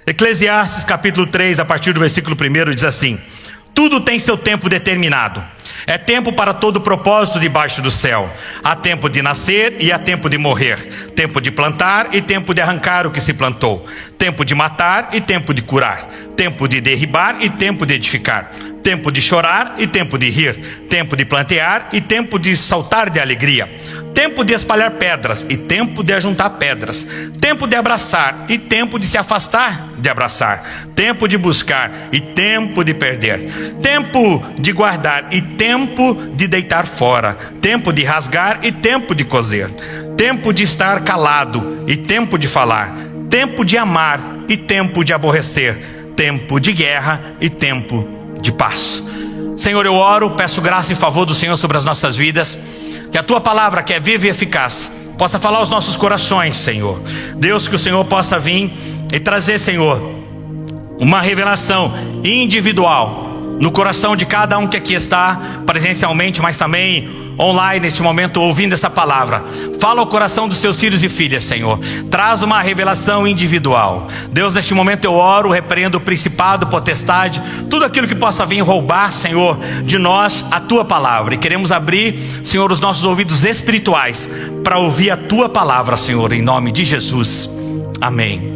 Eclesiastes capítulo 3, a partir do versículo 1, diz assim: tudo tem seu tempo determinado. É tempo para todo propósito debaixo do céu. Há tempo de nascer e há tempo de morrer. Tempo de plantar e tempo de arrancar o que se plantou. Tempo de matar e tempo de curar. Tempo de derribar e tempo de edificar. Tempo de chorar e tempo de rir. Tempo de plantear e tempo de saltar de alegria. Tempo de espalhar pedras e tempo de ajuntar pedras. Tempo de abraçar e tempo de se afastar de abraçar. Tempo de buscar e tempo de perder. Tempo de guardar e tempo de deitar fora. Tempo de rasgar e tempo de coser. Tempo de estar calado e tempo de falar. Tempo de amar e tempo de aborrecer. Tempo de guerra e tempo de paz. Senhor, eu oro, peço graça e favor do Senhor sobre as nossas vidas. Que a Tua palavra, que é viva e eficaz, possa falar aos nossos corações, Senhor. Deus, que o Senhor possa vir e trazer, Senhor, uma revelação individual no coração de cada um que aqui está presencialmente, mas também online neste momento, ouvindo essa palavra. Fala ao coração dos seus filhos e filhas, Senhor. Traz uma revelação individual. Deus, neste momento eu oro, repreendo o principado, potestade, tudo aquilo que possa vir roubar, Senhor, de nós a Tua palavra. E queremos abrir, Senhor, os nossos ouvidos espirituais para ouvir a Tua palavra, Senhor, em nome de Jesus. Amém.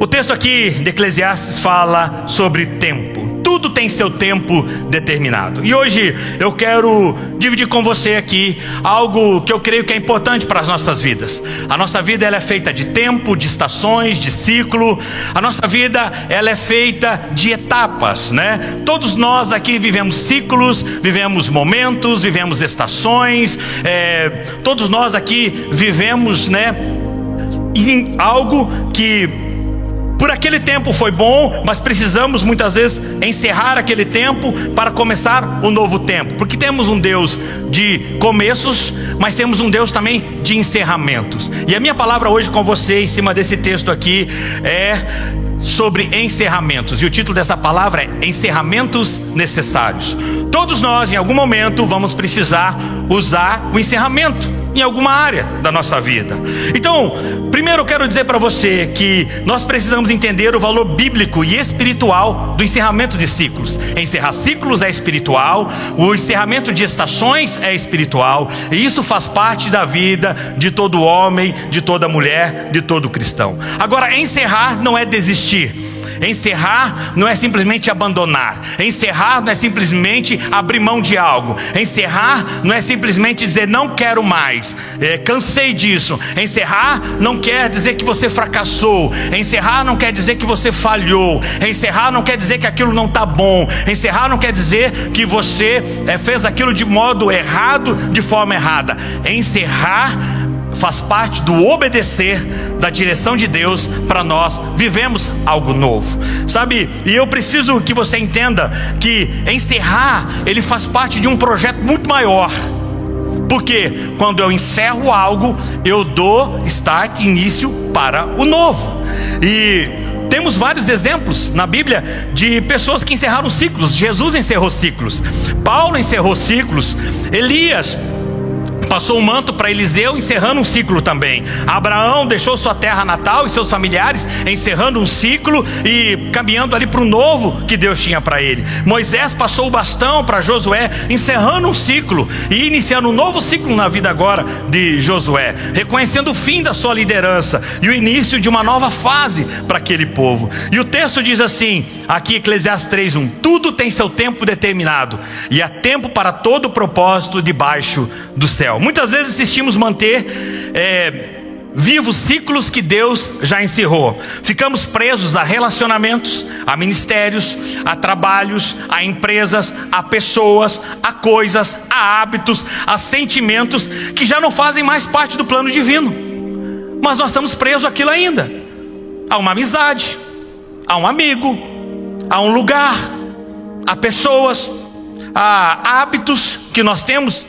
O texto aqui de Eclesiastes fala sobre tempo. Tudo tem seu tempo determinado. E hoje eu quero dividir com você aqui algo que eu creio que é importante para as nossas vidas. A nossa vida, ela é feita de tempo, de estações, de ciclo. A nossa vida, ela é feita de etapas, né? Todos nós aqui vivemos ciclos, vivemos momentos, vivemos estações. Todos nós aqui vivemos, né, em algo que por aquele tempo foi bom, mas precisamos muitas vezes encerrar aquele tempo para começar um novo tempo. Porque temos um Deus de começos, mas temos um Deus também de encerramentos. E a minha palavra hoje com você, em cima desse texto aqui, é sobre encerramentos. E o título dessa palavra é Encerramentos Necessários. Todos nós, em algum momento, vamos precisar usar o encerramento em alguma área da nossa vida. Então, primeiro eu quero dizer para você que nós precisamos entender o valor bíblico e espiritual do encerramento de ciclos. Encerrar ciclos é espiritual, o encerramento de estações é espiritual, e isso faz parte da vida de todo homem, de toda mulher, de todo cristão. Agora, encerrar não é desistir. Encerrar não é simplesmente abandonar. Encerrar não é simplesmente abrir mão de algo. Encerrar não é simplesmente dizer não quero mais, cansei disso. Encerrar não quer dizer que você fracassou. Encerrar não quer dizer que você falhou. Encerrar não quer dizer que aquilo não está bom. Encerrar não quer dizer que você fez aquilo de modo errado, de forma errada. Encerrar faz parte do obedecer da direção de Deus para nós vivemos algo novo, sabe? E eu preciso que você entenda que encerrar, ele faz parte de um projeto muito maior. Porque quando eu encerro algo, eu dou start, início para o novo. E temos vários exemplos na Bíblia de pessoas que encerraram ciclos. Jesus encerrou ciclos, Paulo encerrou ciclos, Elias passou o manto para Eliseu, encerrando um ciclo também. Abraão deixou sua terra natal e seus familiares, encerrando um ciclo e caminhando ali para o novo que Deus tinha para ele. Moisés passou o bastão para Josué, encerrando um ciclo e iniciando um novo ciclo na vida agora de Josué, reconhecendo o fim da sua liderança e o início de uma nova fase para aquele povo. E o texto diz assim, aqui Eclesiastes 3:1: tudo tem seu tempo determinado e há tempo para todo propósito debaixo do céu. Muitas vezes insistimos manter vivos ciclos que Deus já encerrou. Ficamos presos a relacionamentos, a ministérios, a trabalhos, a empresas, a pessoas, a coisas, a hábitos, a sentimentos que já não fazem mais parte do plano divino. Mas nós estamos presos àquilo ainda. A uma amizade, a um amigo, a um lugar, a pessoas, a hábitos que nós temos.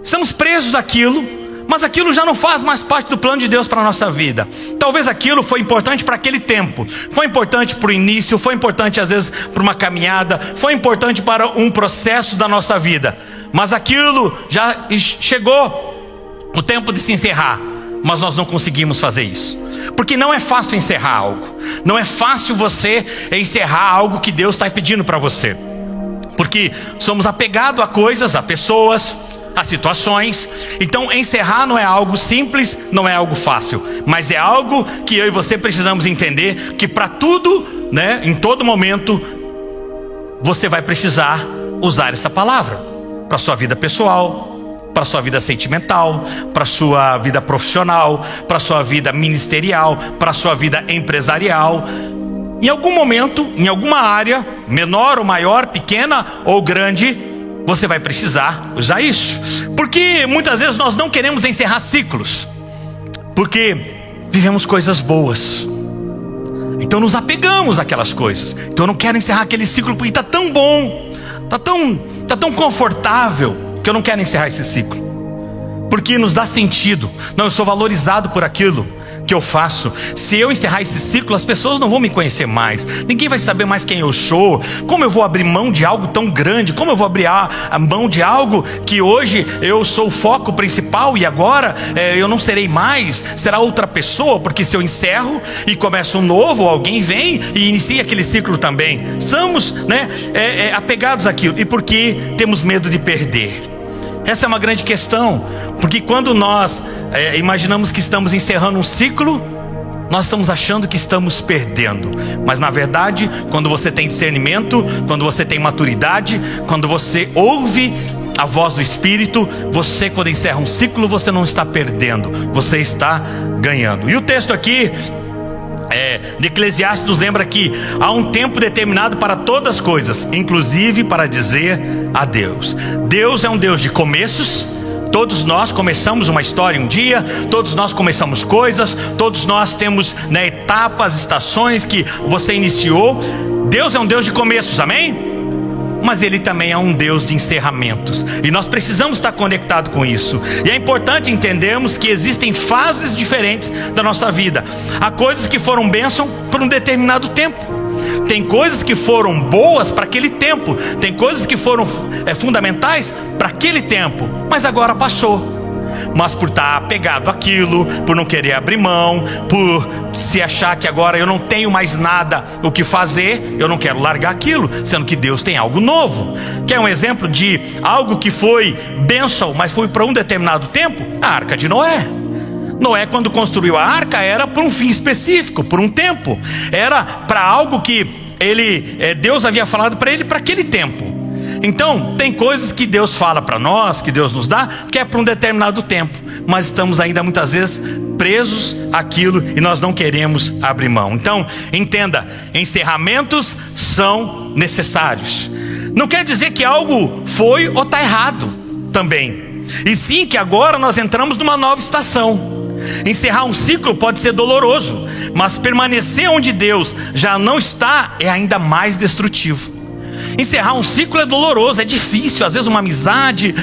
Estamos presos àquilo, mas aquilo já não faz mais parte do plano de Deus para a nossa vida. Talvez aquilo foi importante para aquele tempo, foi importante para o início, foi importante às vezes para uma caminhada, foi importante para um processo da nossa vida. Mas aquilo já chegou o tempo de se encerrar, mas nós não conseguimos fazer isso. Porque não é fácil encerrar algo. Não é fácil você encerrar algo que Deus está pedindo para você. Porque somos apegados a coisas, a pessoas, a situações. Então encerrar não é algo simples, não é algo fácil. Mas é algo que eu e você precisamos entender, que para tudo, né, em todo momento, você vai precisar usar essa palavra. Para a sua vida pessoal, para a sua vida sentimental, para a sua vida profissional, para a sua vida ministerial, para a sua vida empresarial. Em algum momento, em alguma área, menor ou maior, pequena ou grande, você vai precisar usar isso. Porque muitas vezes nós não queremos encerrar ciclos, porque vivemos coisas boas, então nos apegamos àquelas coisas. Então eu não quero encerrar aquele ciclo porque está tão bom, está tão confortável, que eu não quero encerrar esse ciclo, porque nos dá sentido. Não, eu sou valorizado por aquilo que eu faço. Se eu encerrar esse ciclo, as pessoas não vão me conhecer mais, ninguém vai saber mais quem eu sou. Como eu vou abrir mão de algo tão grande? Como eu vou abrir a mão de algo que hoje eu sou o foco principal, e agora eu não serei mais, será outra pessoa? Porque se eu encerro e começo um novo, alguém vem e inicia aquele ciclo também. Estamos, apegados àquilo. E por que temos medo de perder? Essa é uma grande questão, porque quando nós imaginamos que estamos encerrando um ciclo, nós estamos achando que estamos perdendo. Mas na verdade, quando você tem discernimento, quando você tem maturidade, quando você ouve a voz do Espírito, você, quando encerra um ciclo, você não está perdendo, você está ganhando. E o texto aqui de Eclesiastes nos lembra que há um tempo determinado para todas as coisas, inclusive para dizer adeus. Deus é um Deus de começos. Todos nós começamos uma história um dia, todos nós começamos coisas, todos nós temos etapas, estações que você iniciou. Deus é um Deus de começos, amém? Mas Ele também é um Deus de encerramentos, e nós precisamos estar conectados com isso. E é importante entendermos que existem fases diferentes da nossa vida. Há coisas que foram bênção por um determinado tempo, tem coisas que foram boas para aquele tempo, tem coisas que foram fundamentais para aquele tempo, mas agora passou. Mas por estar apegado àquilo, por não querer abrir mão, por se achar que agora eu não tenho mais nada o que fazer, eu não quero largar aquilo, sendo que Deus tem algo novo. Quer um exemplo de algo que foi bênção, mas foi para um determinado tempo? A Arca de Noé. Noé, quando construiu a arca, era por um fim específico, por um tempo. Era para algo que Deus havia falado para ele para aquele tempo. Então, tem coisas que Deus fala para nós, que Deus nos dá, que é para um determinado tempo, mas estamos ainda muitas vezes presos àquilo e nós não queremos abrir mão. Então, entenda, encerramentos são necessários. Não quer dizer que algo foi ou está errado também, e sim que agora nós entramos numa nova estação. Encerrar um ciclo pode ser doloroso, mas permanecer onde Deus já não está é ainda mais destrutivo. Encerrar um ciclo é doloroso, é difícil. Às vezes uma amizade,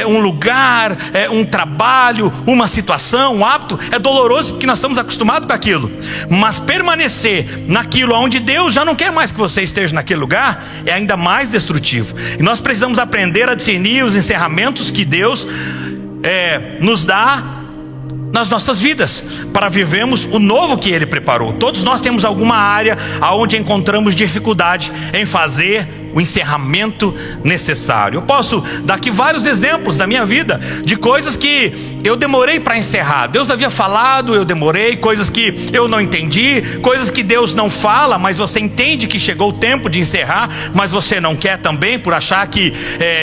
um lugar, um trabalho, uma situação, um hábito, é doloroso porque nós estamos acostumados com aquilo. Mas permanecer naquilo onde Deus já não quer mais que você esteja naquele lugar é ainda mais destrutivo. E nós precisamos aprender a discernir os encerramentos que Deus nos dá nas nossas vidas, para vivermos o novo que Ele preparou. Todos nós temos alguma área onde encontramos dificuldade em fazer o encerramento necessário. Eu posso dar aqui vários exemplos da minha vida, de coisas que eu demorei para encerrar. Deus havia falado, eu demorei. Coisas que eu não entendi, coisas que Deus não fala, mas você entende que chegou o tempo de encerrar, mas você não quer também, por achar que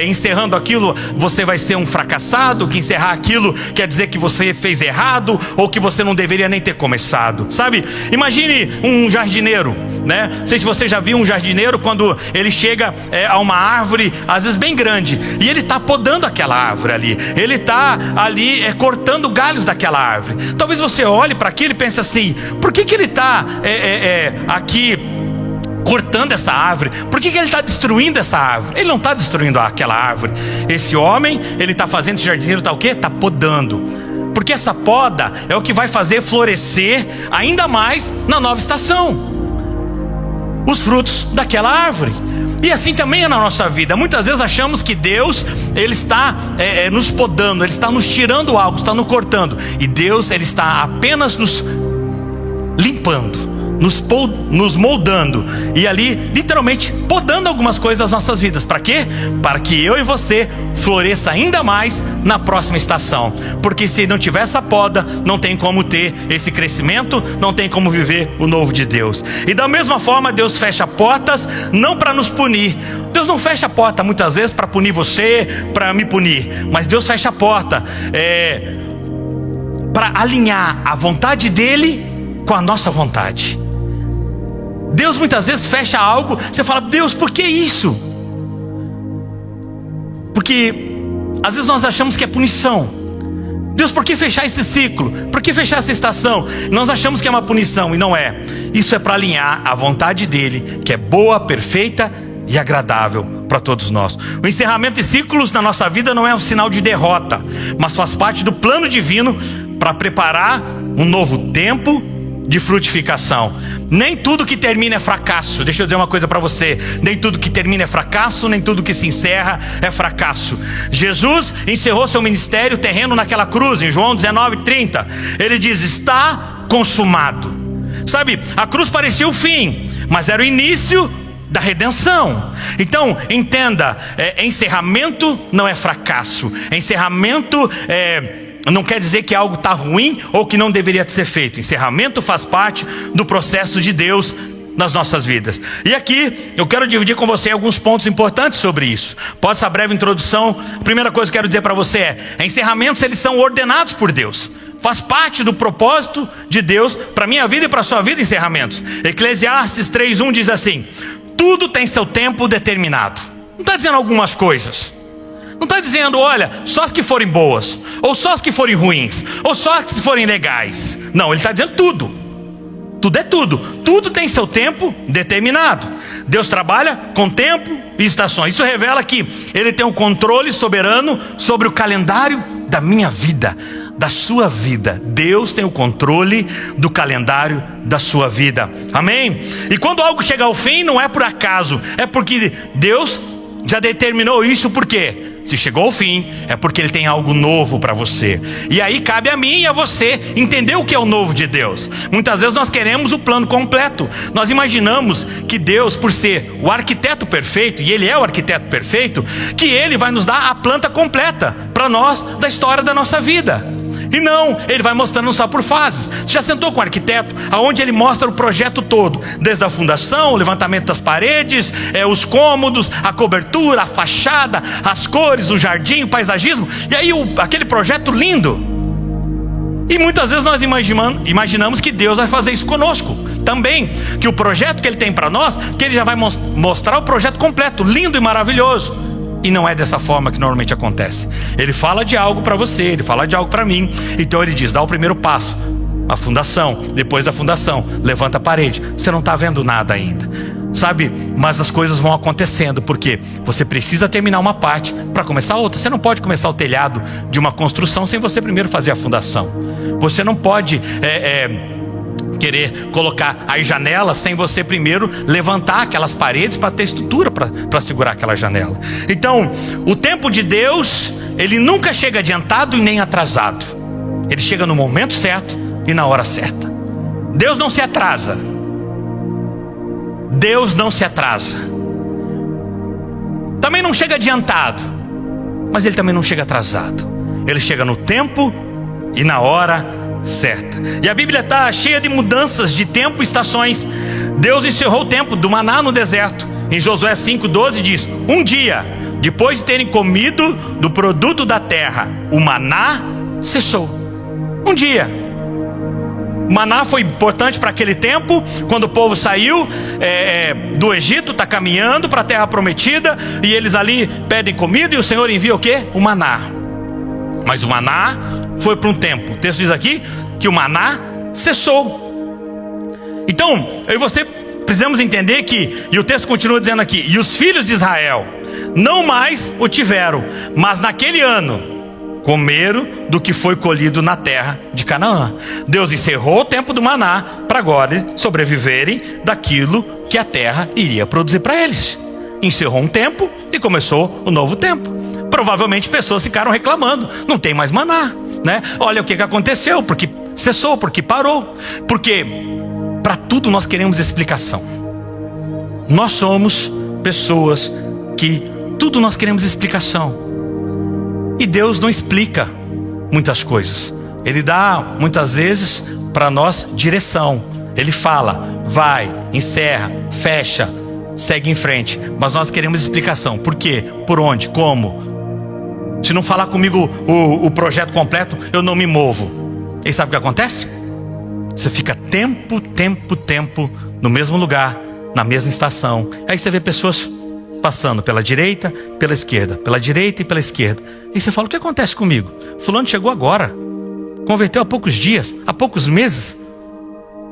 encerrando aquilo você vai ser um fracassado, que encerrar aquilo quer dizer que você fez errado, ou que você não deveria nem ter começado. Sabe, imagine um jardineiro, né? Não sei se você já viu um jardineiro, quando ele chega a uma árvore, às vezes bem grande, e ele está podando aquela árvore ali, ele está ali cortando galhos daquela árvore. Talvez você olhe para aquilo e pense assim: por que ele está aqui cortando essa árvore? Por que ele está destruindo essa árvore? Ele não está destruindo aquela árvore. Esse homem, ele está fazendo, esse jardineiro está o quê? Está podando, porque essa poda é o que vai fazer florescer ainda mais na nova estação os frutos daquela árvore. E assim também é na nossa vida. Muitas vezes achamos que Deus, Ele está nos podando, Ele está nos tirando algo, está nos cortando. E Deus, Ele está apenas nos limpando, nos moldando e ali literalmente podando algumas coisas das nossas vidas. Para quê? Para que eu e você floresça ainda mais na próxima estação. Porque se não tiver essa poda, não tem como ter esse crescimento, não tem como viver o novo de Deus. E da mesma forma, Deus fecha portas não para nos punir. Deus não fecha a porta muitas vezes para punir você, para me punir, mas Deus fecha a porta para alinhar a vontade dele com a nossa vontade. Deus muitas vezes fecha algo, você fala: Deus, por que isso? Porque às vezes nós achamos que é punição. Deus, por que fechar esse ciclo? Por que fechar essa estação? Nós achamos que é uma punição, e não é. Isso é para alinhar a vontade dele, que é boa, perfeita e agradável para todos nós. O encerramento de ciclos na nossa vida não é um sinal de derrota, mas faz parte do plano divino para preparar um novo tempo de frutificação. Nem tudo que termina é fracasso. Deixa eu dizer uma coisa para você: nem tudo que termina é fracasso, nem tudo que se encerra é fracasso. Jesus encerrou seu ministério terreno naquela cruz, em João 19:30. Ele diz: está consumado. Sabe, a cruz parecia o fim, mas era o início da redenção. Então entenda, encerramento não é fracasso. Encerramento não quer dizer que algo está ruim ou que não deveria ser feito. Encerramento faz parte do processo de Deus nas nossas vidas. E aqui eu quero dividir com você alguns pontos importantes sobre isso. Após essa breve introdução, a primeira coisa que eu quero dizer para você encerramentos, eles são ordenados por Deus. Faz parte do propósito de Deus para a minha vida e para a sua vida, encerramentos. Eclesiastes 3:1 diz assim: tudo tem seu tempo determinado. Não está dizendo algumas coisas. Não está dizendo, olha, só as que forem boas, ou só as que forem ruins, ou só as que forem legais. Não, ele está dizendo tudo. Tudo é tudo. Tudo tem seu tempo determinado. Deus trabalha com tempo e estações. Isso revela que ele tem um controle soberano sobre o calendário da minha vida, da sua vida. Deus tem o controle do calendário da sua vida. Amém? E quando algo chega ao fim, não é por acaso, é porque Deus já determinou isso. Por quê? Se chegou ao fim, é porque ele tem algo novo para você. E aí cabe a mim e a você entender o que é o novo de Deus. Muitas vezes nós queremos o plano completo. Nós imaginamos que Deus, por ser o arquiteto perfeito, e ele é o arquiteto perfeito, que ele vai nos dar a planta completa para nós da história da nossa vida. E não, ele vai mostrando só por fases. Você já sentou com o arquiteto, aonde ele mostra o projeto todo, desde a fundação, o levantamento das paredes, os cômodos, a cobertura, a fachada, as cores, o jardim, o paisagismo, e aí aquele projeto lindo. E muitas vezes nós imaginamos que Deus vai fazer isso conosco também, que o projeto que ele tem para nós, que ele já vai mostrar o projeto completo, lindo e maravilhoso. E não é dessa forma que normalmente acontece. Ele fala de algo para você, ele fala de algo para mim. Então ele diz: dá o primeiro passo, a fundação. Depois da fundação, levanta a parede. Você não está vendo nada ainda, sabe? Mas as coisas vão acontecendo, porque você precisa terminar uma parte para começar outra. Você não pode começar o telhado de uma construção sem você primeiro fazer a fundação. Você não pode querer colocar as janelas sem você primeiro levantar aquelas paredes para ter estrutura para segurar aquela janela. Então, o tempo de Deus, ele nunca chega adiantado e nem atrasado. Ele chega no momento certo e na hora certa. Deus não se atrasa. Deus não se atrasa. Também não chega adiantado, mas ele também não chega atrasado. Ele chega no tempo e na hora certa. E a Bíblia está cheia de mudanças de tempo e estações. Deus encerrou o tempo do maná no deserto. Em Josué 5:12 diz: um dia, depois de terem comido do produto da terra, o maná cessou. Um dia. O maná foi importante para aquele tempo, quando o povo saiu do Egito, está caminhando para a terra prometida, e eles ali pedem comida, e o Senhor envia o quê? O maná. Mas o maná foi por um tempo. O texto diz aqui que o maná cessou. Então, eu e você precisamos entender que, e o texto continua dizendo aqui: e os filhos de Israel não mais o tiveram, mas naquele ano comeram do que foi colhido na terra de Canaã. Deus encerrou o tempo do maná para agora sobreviverem daquilo que a terra iria produzir para eles. Encerrou um tempo e começou um novo tempo. Provavelmente pessoas ficaram reclamando: não tem mais maná, né? Olha o que aconteceu, porque cessou, porque parou. Porque para tudo nós queremos explicação. Nós somos pessoas que tudo nós queremos explicação. E Deus não explica muitas coisas. Ele dá muitas vezes para nós direção. Ele fala, vai, encerra, fecha, segue em frente. Mas nós queremos explicação. Por quê? Por onde? Como? Se não falar comigo o projeto completo, eu não me movo. E sabe o que acontece? Você fica tempo no mesmo lugar, na mesma estação. Aí você vê pessoas passando pela direita, pela esquerda, pela direita e pela esquerda. E você fala, o que acontece comigo? Fulano chegou agora, converteu há poucos dias, há poucos meses,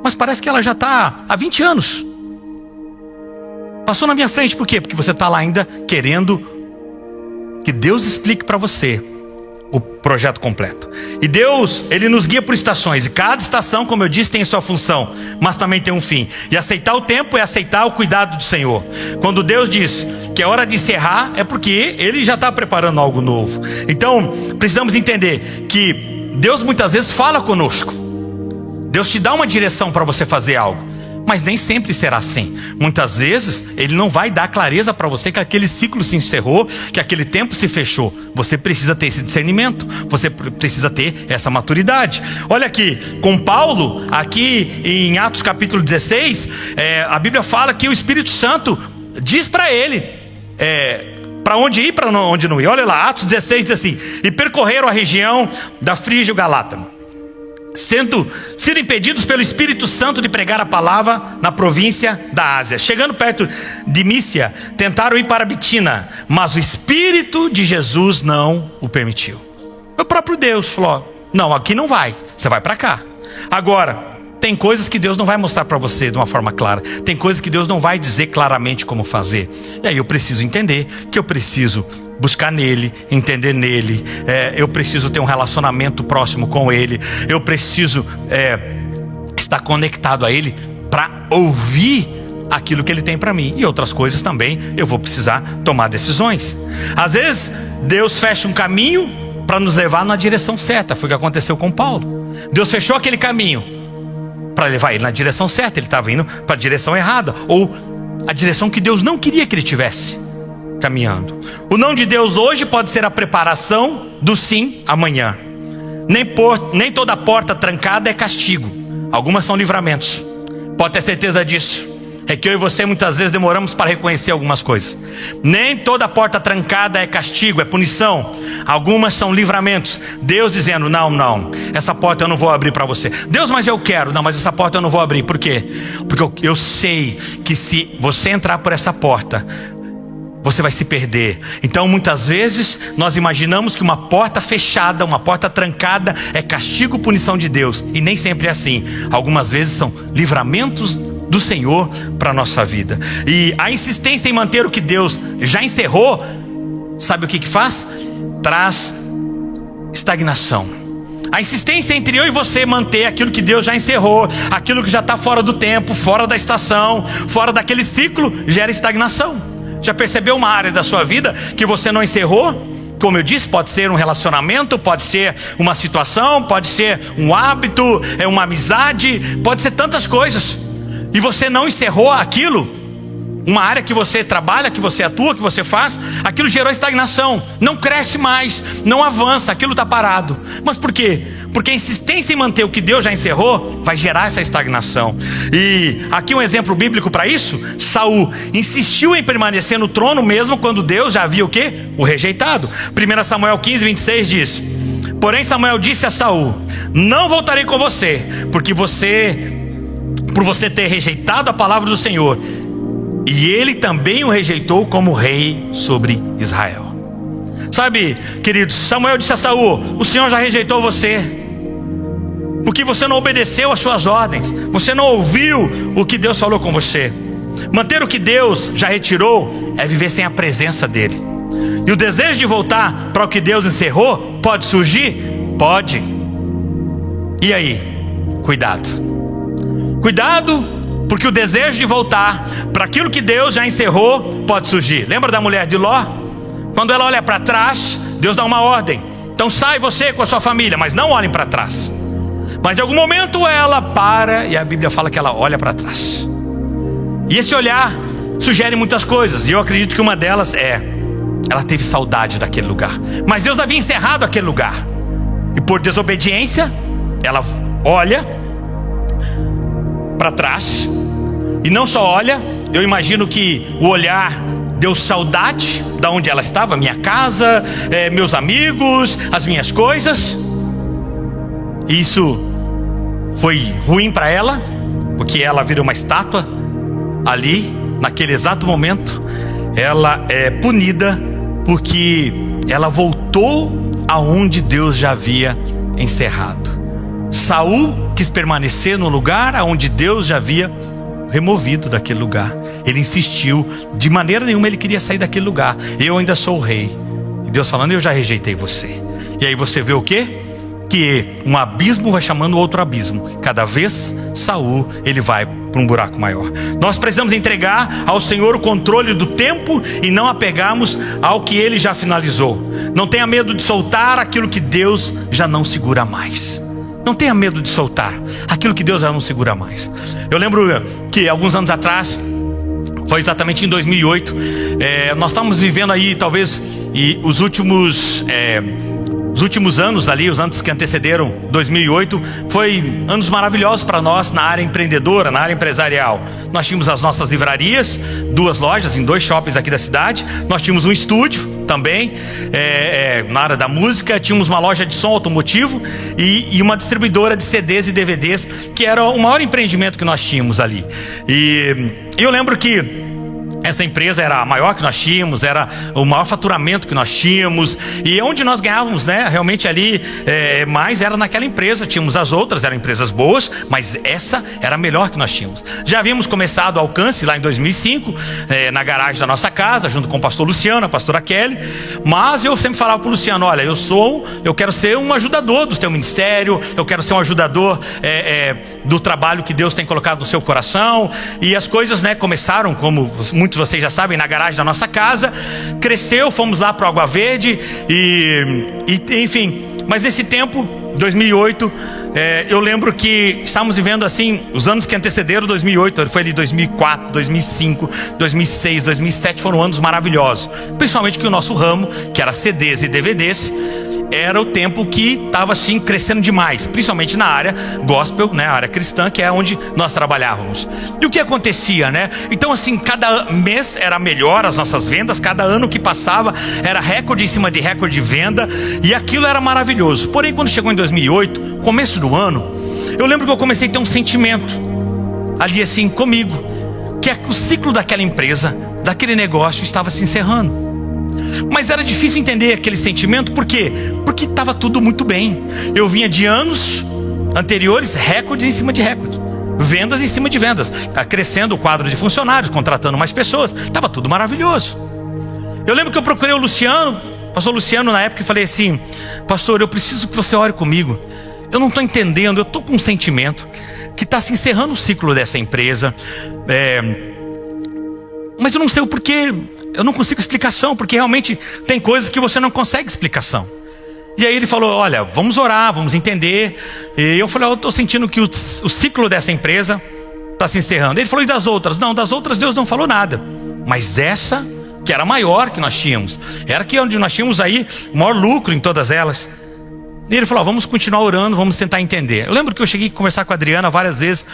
mas parece que ela já está há 20 anos. Passou na minha frente, por quê? Porque você está lá ainda querendo que Deus explique para você o projeto completo. E Deus, Ele nos guia por estações. E cada estação, como eu disse, tem sua função, mas também tem um fim. E aceitar o tempo é aceitar o cuidado do Senhor. Quando Deus diz que é hora de encerrar, é porque Ele já está preparando algo novo. Então, precisamos entender que Deus muitas vezes fala conosco. Deus te dá uma direção para você fazer algo. Mas nem sempre será assim. Muitas vezes Ele não vai dar clareza para você que aquele ciclo se encerrou, que aquele tempo se fechou. Você precisa ter esse discernimento, você precisa ter essa maturidade. Olha aqui, com Paulo, aqui em Atos capítulo 16, a Bíblia fala que o Espírito Santo diz para ele para onde ir, para onde não ir. Olha lá, Atos 16 diz assim: e percorreram a região da Frígia e Galata, sendo impedidos pelo Espírito Santo de pregar a palavra na província da Ásia. Chegando perto de Mísia, tentaram ir para Bitina, mas o Espírito de Jesus não o permitiu. O próprio Deus falou, não, aqui não vai, você vai para cá. Agora, tem coisas que Deus não vai mostrar para você de uma forma clara. Tem coisas que Deus não vai dizer claramente como fazer. E aí eu preciso entender que eu preciso buscar nele, entender nele. Eu preciso ter um relacionamento próximo com ele. Eu preciso estar conectado a ele para ouvir aquilo que ele tem para mim. E outras coisas também eu vou precisar tomar decisões. Às vezes Deus fecha um caminho para nos levar na direção certa. Foi o que aconteceu com Paulo. Deus fechou aquele caminho para levar ele na direção certa. Ele estava indo para a direção errada, ou a direção que Deus não queria que ele tivesse caminhando. O não de Deus hoje pode ser a preparação do sim amanhã. Nem toda porta trancada é castigo. Algumas são livramentos. Pode ter certeza disso. É que eu e você muitas vezes demoramos para reconhecer algumas coisas. Nem toda porta trancada é castigo, é punição. Algumas são livramentos. Deus dizendo, não, essa porta eu não vou abrir para você. Deus, mas eu quero. Não, mas essa porta eu não vou abrir. Por quê? Porque eu sei que se você entrar por essa porta, você vai se perder. Então muitas vezes nós imaginamos que uma porta fechada, uma porta trancada é castigo, punição de Deus. E nem sempre é assim. Algumas vezes são livramentos do Senhor para a nossa vida. E a insistência em manter o que Deus já encerrou, sabe o que faz? Traz estagnação. A insistência entre eu e você manter aquilo que Deus já encerrou, aquilo que já está fora do tempo, fora da estação, fora daquele ciclo, gera estagnação. Já percebeu uma área da sua vida que você não encerrou? Como eu disse, pode ser um relacionamento, pode ser uma situação, pode ser um hábito, uma amizade, pode ser tantas coisas. E você não encerrou aquilo, uma área que você trabalha, que você atua, que você faz, aquilo gerou estagnação, não cresce mais, não avança, aquilo está parado. Mas por quê? Porque a insistência em manter o que Deus já encerrou vai gerar essa estagnação. E aqui um exemplo bíblico para isso: Saul insistiu em permanecer no trono mesmo quando Deus já havia o quê? O rejeitado. 1 Samuel 15, 26 diz: porém Samuel disse a Saul, não voltarei com você, por você ter rejeitado a palavra do Senhor, e ele também o rejeitou como rei sobre Israel. Sabe, queridos, Samuel disse a Saul, o Senhor já rejeitou você, porque você não obedeceu às suas ordens, você não ouviu o que Deus falou com você. Manter o que Deus já retirou é viver sem a presença dele. E o desejo de voltar para o que Deus encerrou pode surgir? Pode. E aí? Cuidado, porque o desejo de voltar para aquilo que Deus já encerrou pode surgir. Lembra da mulher de Ló? Quando ela olha para trás, Deus dá uma ordem: então sai você com a sua família, mas não olhem para trás. Mas em algum momento ela para e a Bíblia fala que ela olha para trás. E esse olhar sugere muitas coisas, e eu acredito que uma delas ela teve saudade daquele lugar. Mas Deus havia encerrado aquele lugar, e por desobediência ela olha para trás. E não só olha, eu imagino que o olhar deu saudade da onde ela estava, minha casa, meus amigos, as minhas coisas. E isso foi ruim para ela, porque ela vira uma estátua ali, naquele exato momento. Ela é punida porque ela voltou aonde Deus já havia encerrado. Saul quis permanecer no lugar aonde Deus já havia removido daquele lugar. Ele insistiu, de maneira nenhuma ele queria sair daquele lugar. Eu ainda sou o rei. E Deus falando, eu já rejeitei você. E aí você vê o quê? Que um abismo vai chamando outro abismo. Cada vez Saul, ele vai para um buraco maior. Nós precisamos entregar ao Senhor o controle do tempo e não apegarmos ao que Ele já finalizou. Não tenha medo de soltar aquilo que Deus já não segura mais. Não tenha medo de soltar aquilo que Deus já não segura mais. Eu lembro que alguns anos atrás, foi exatamente em 2008, nós estávamos vivendo aí talvez os últimos anos ali, os anos que antecederam 2008, foi anos maravilhosos para nós na área empreendedora, na área empresarial. Nós tínhamos as nossas livrarias, 2 lojas em 2 shoppings aqui da cidade. Nós tínhamos um estúdio também, na área da música. Tínhamos uma loja de som automotivo e uma distribuidora de CDs e DVDs, que era o maior empreendimento que nós tínhamos ali. E eu lembro que essa empresa era a maior que nós tínhamos, era o maior faturamento que nós tínhamos, e onde nós ganhávamos, realmente ali, mais era naquela empresa. Tínhamos as outras, eram empresas boas, mas essa era a melhor que nós tínhamos. Já havíamos começado o Alcance lá em 2005, na garagem da nossa casa, junto com o pastor Luciano, a pastora Kelly. Mas eu sempre falava para o Luciano, olha, eu quero ser um ajudador do teu ministério, eu quero ser um ajudador do trabalho que Deus tem colocado no seu coração. E as coisas começaram, como muitos de vocês já sabem, na garagem da nossa casa. Cresceu, fomos lá para o Água Verde enfim. Mas nesse tempo, 2008, eu lembro que estávamos vivendo assim, os anos que antecederam 2008, foi ali 2004, 2005, 2006, 2007, foram anos maravilhosos. Principalmente que o nosso ramo, que era CDs e DVDs, era o tempo que estava assim crescendo demais, principalmente na área gospel, a área cristã, que é onde nós trabalhávamos. E o que acontecia, Então assim, cada mês era melhor as nossas vendas, cada ano que passava era recorde em cima de recorde de venda, e aquilo era maravilhoso. Porém, quando chegou em 2008, começo do ano, eu lembro que eu comecei a ter um sentimento ali assim comigo, que o ciclo daquela empresa, daquele negócio estava se encerrando. Mas era difícil entender aquele sentimento. Por quê? Porque estava tudo muito bem. Eu vinha de anos anteriores, recordes em cima de recordes, vendas em cima de vendas, crescendo o quadro de funcionários, contratando mais pessoas, estava tudo maravilhoso. Eu lembro que eu procurei o Luciano, pastor Luciano, na época, e falei assim, pastor, eu preciso que você ore comigo. Eu não estou entendendo, eu estou com um sentimento que está se encerrando o ciclo dessa empresa, mas eu não sei o porquê. Eu não consigo explicação, porque realmente tem coisas que você não consegue explicação. E aí ele falou, olha, vamos orar, vamos entender. E eu falei, eu estou sentindo que o ciclo dessa empresa está se encerrando. Ele falou, e das outras? Não, das outras Deus não falou nada. Mas essa, que era a maior que nós tínhamos, era que onde nós tínhamos aí o maior lucro em todas elas. E ele falou, vamos continuar orando, vamos tentar entender. Eu lembro que eu cheguei a conversar com a Adriana várias vezes,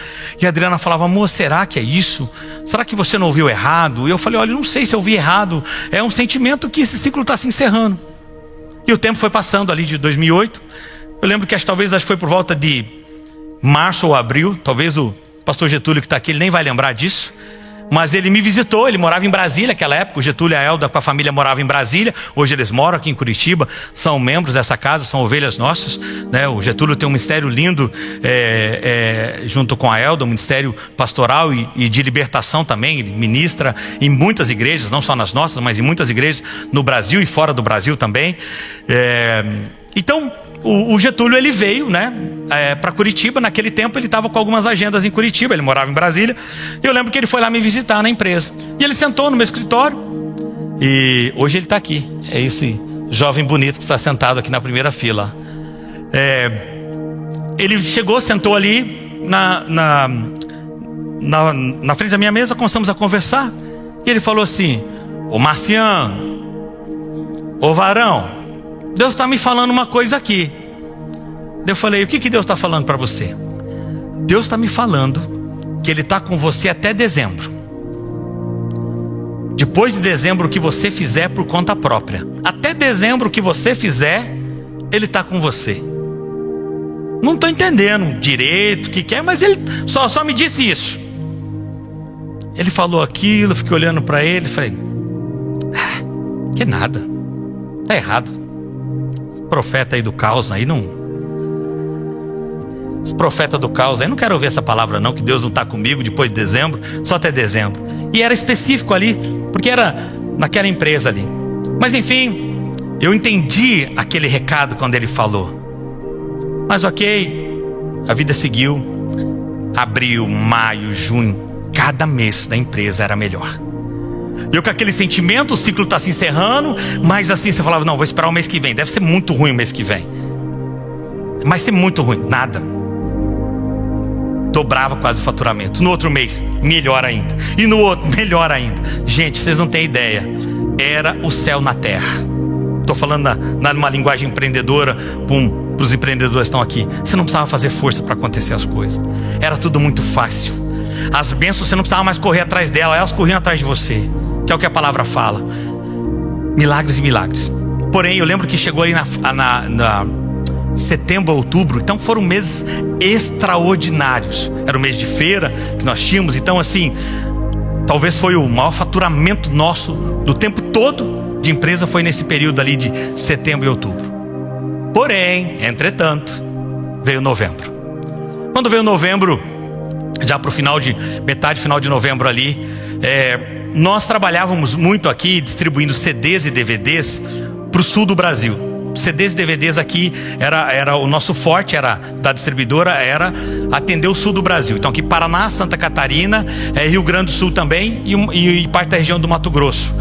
e a Adriana falava, amor, será que é isso? Será que você não ouviu errado? E eu falei, olha, eu não sei se eu ouvi errado, é um sentimento que esse ciclo está se encerrando. E o tempo foi passando ali de 2008, eu lembro que talvez foi por volta de março ou abril, talvez o pastor Getúlio que está aqui, ele nem vai lembrar disso. Mas ele me visitou, ele morava em Brasília naquela época, o Getúlio e a Elda com a família moravam em Brasília. Hoje eles moram aqui em Curitiba, são membros dessa casa, são ovelhas nossas, O Getúlio tem um ministério lindo, junto com a Elda, um ministério pastoral e de libertação também. Ele ministra em muitas igrejas, não só nas nossas, mas em muitas igrejas no Brasil e fora do Brasil também. Então o Getúlio, ele veio, para Curitiba. Naquele tempo ele estava com algumas agendas em Curitiba, ele morava em Brasília. E eu lembro que ele foi lá me visitar na empresa. E ele sentou no meu escritório. E hoje ele está aqui. É esse jovem bonito que está sentado aqui na primeira fila. ele chegou, sentou ali na frente da minha mesa, começamos a conversar. E ele falou assim: ô Marciano, ô varão, Deus está me falando uma coisa aqui. Eu falei: o que Deus está falando para você? Deus está me falando que Ele está com você até dezembro. Depois de dezembro, o que você fizer por conta própria. Até dezembro, o que você fizer, Ele está com você. Não estou entendendo direito o que é, mas Ele só me disse isso. Ele falou aquilo, eu fiquei olhando para ele e falei: que nada, tá errado. Esse profeta aí do caos aí não... Esse profeta do caos aí, não quero ouvir essa palavra não, que Deus não está comigo depois de dezembro, só até dezembro. E era específico ali, porque era naquela empresa ali. Mas enfim, eu entendi aquele recado quando ele falou. Mas ok, a vida seguiu. Abril, maio, junho, cada mês da empresa era melhor. Eu com aquele sentimento, o ciclo está se encerrando, mas assim você falava: não, vou esperar o mês que vem, deve ser muito ruim o mês que vem. Mas ser muito ruim, nada. Dobrava quase o faturamento. No outro mês, melhor ainda. E no outro, melhor ainda. Gente, vocês não têm ideia. Era o céu na terra. Estou falando numa linguagem empreendedora para os empreendedores que estão aqui. Você não precisava fazer força para acontecer as coisas. Era tudo muito fácil. As bênçãos, você não precisava mais correr atrás dela, elas corriam atrás de você. Que é o que a palavra fala. Milagres e milagres. Porém, eu lembro que chegou ali na setembro, outubro, então foram meses extraordinários. Era o mês de feira que nós tínhamos. Então assim, talvez foi o maior faturamento nosso do tempo todo de empresa, foi nesse período ali de setembro e outubro. Porém, entretanto, veio novembro. Quando veio novembro, já para o final de novembro ali, nós trabalhávamos muito aqui distribuindo CDs e DVDs para o sul do Brasil. CDs e DVDs aqui era o nosso forte, era da distribuidora, era atender o sul do Brasil. Então aqui Paraná, Santa Catarina, Rio Grande do Sul também e parte da região do Mato Grosso.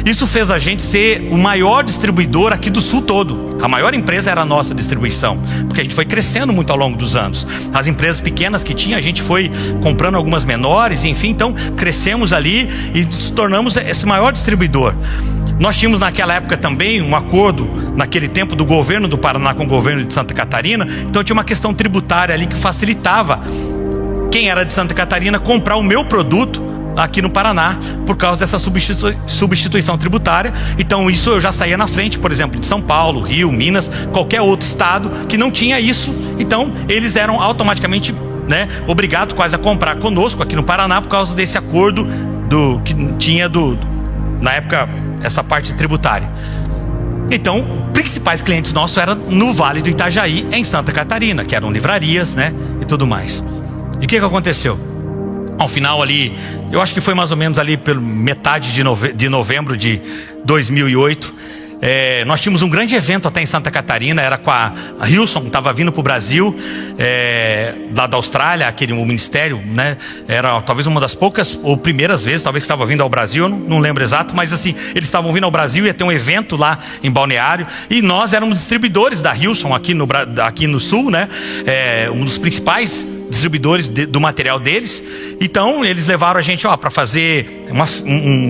Isso fez a gente ser o maior distribuidor aqui do sul todo. A maior empresa era a nossa distribuição, porque a gente foi crescendo muito ao longo dos anos. As empresas pequenas que tinha, a gente foi comprando algumas menores, enfim, então crescemos ali e nos tornamos esse maior distribuidor. Nós tínhamos naquela época também um acordo, naquele tempo, do governo do Paraná com o governo de Santa Catarina. Então tinha uma questão tributária ali que facilitava quem era de Santa Catarina comprar o meu produto aqui no Paraná, por causa dessa substituição tributária. Então isso eu já saía na frente, por exemplo, de São Paulo, Rio, Minas, qualquer outro estado que não tinha isso. Então eles eram automaticamente, obrigados quase a comprar conosco aqui no Paraná, por causa desse acordo que tinha na época, essa parte tributária. Então, principais clientes nossos eram no Vale do Itajaí, em Santa Catarina, que eram livrarias, e tudo mais. E o que aconteceu? Ao final ali, eu acho que foi mais ou menos ali pela metade de novembro de 2008, nós tínhamos um grande evento até em Santa Catarina. Era com a Hilson, estava vindo para o Brasil, lá da Austrália, o ministério, era talvez uma das poucas ou primeiras vezes, talvez, que estava vindo ao Brasil, não lembro exato, mas assim, eles estavam vindo ao Brasil, ia ter um evento lá em Balneário, e nós éramos distribuidores da Hilson aqui no Sul, um dos principais distribuidores do material deles. Então eles levaram a gente para fazer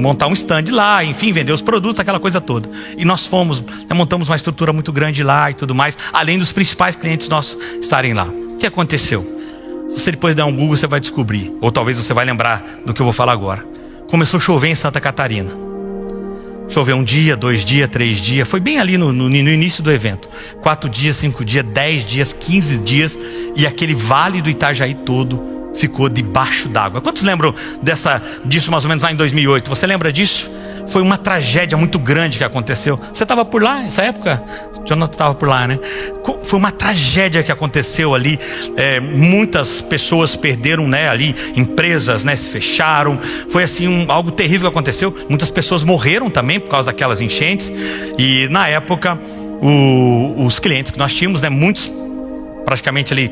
montar um stand lá, enfim, vender os produtos, aquela coisa toda. E nós fomos, montamos uma estrutura muito grande lá e tudo mais, além dos principais clientes nossos estarem lá. O que aconteceu? Se você depois der um Google, você vai descobrir, ou talvez você vai lembrar do que eu vou falar agora. Começou a chover em Santa Catarina. Choveu 1 dia, 2 dias, 3 dias. Foi bem ali no início do evento. 4 dias, 5 dias, 10 dias, 15 dias. E aquele Vale do Itajaí todo ficou debaixo d'água. Quantos lembram disso mais ou menos lá em 2008? Você lembra disso? Foi uma tragédia muito grande que aconteceu. Você estava por lá nessa época? O Jonathan estava por lá, Foi uma tragédia que aconteceu ali. Muitas pessoas perderam, ali, empresas, se fecharam. Foi assim algo terrível que aconteceu. Muitas pessoas morreram também por causa daquelas enchentes. E na época, os clientes que nós tínhamos, muitos, praticamente ali